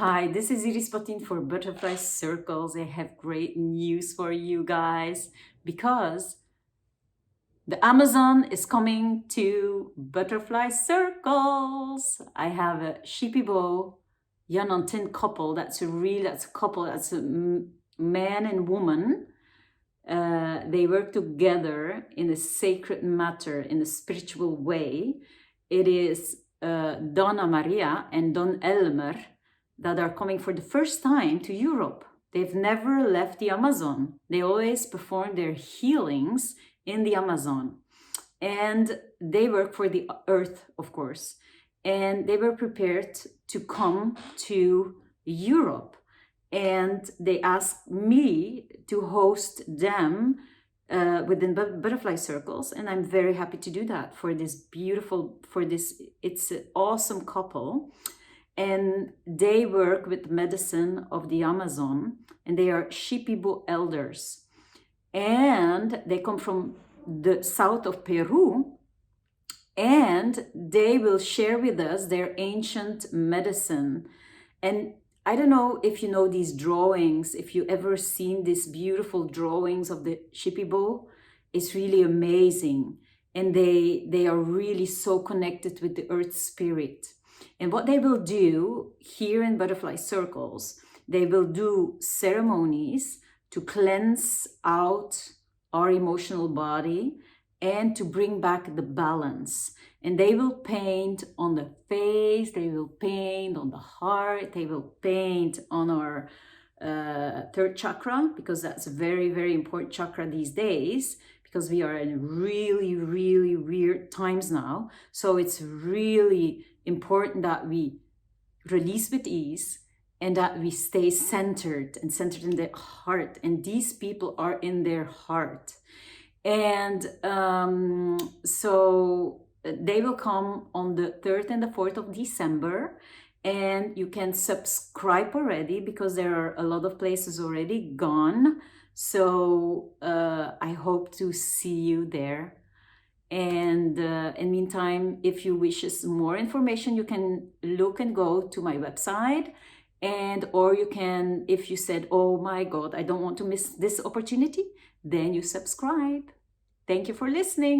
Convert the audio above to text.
Hi, this is Iris Patin for Butterfly Circles. I have great news for you guys because the Amazon is coming to Butterfly Circles. I have a Shipibo Yanantin couple. That's a couple. That's a man and woman. They work together in a sacred matter, in a spiritual way. It is Donna Maria and Don Elmer that are coming for the first time to Europe. They've never left the Amazon. They always perform their healings in the Amazon. And they work for the earth, of course. And they were prepared to come to Europe. And they asked me to host them within Butterfly Circles. And I'm very happy to do that for this it's an awesome couple. And they work with medicine of the Amazon, and they are Shipibo elders. And they come from the south of Peru, and they will share with us their ancient medicine. And I don't know if you know these drawings, if you ever seen these beautiful drawings of the Shipibo. It's really amazing. And they are really so connected with the earth spirit. And what they will do here in Butterfly Circles, they will do ceremonies to cleanse out our emotional body and to bring back the balance. And they will paint on the face, they will paint on the heart, they will paint on our third chakra, because that's a very, very important chakra these days, because we are in really, really weird times now. So it's really important that we release with ease and that we stay centered and centered in the heart. And these people are in their heart. And so they will come on the 3rd and the 4th of December. And you can subscribe already because there are a lot of places already gone. So I hope to see you there. And in meantime, if you wish more information, you can look and go to my website. And or you can, if you said, oh my God, I don't want to miss this opportunity, then you subscribe. Thank you for listening.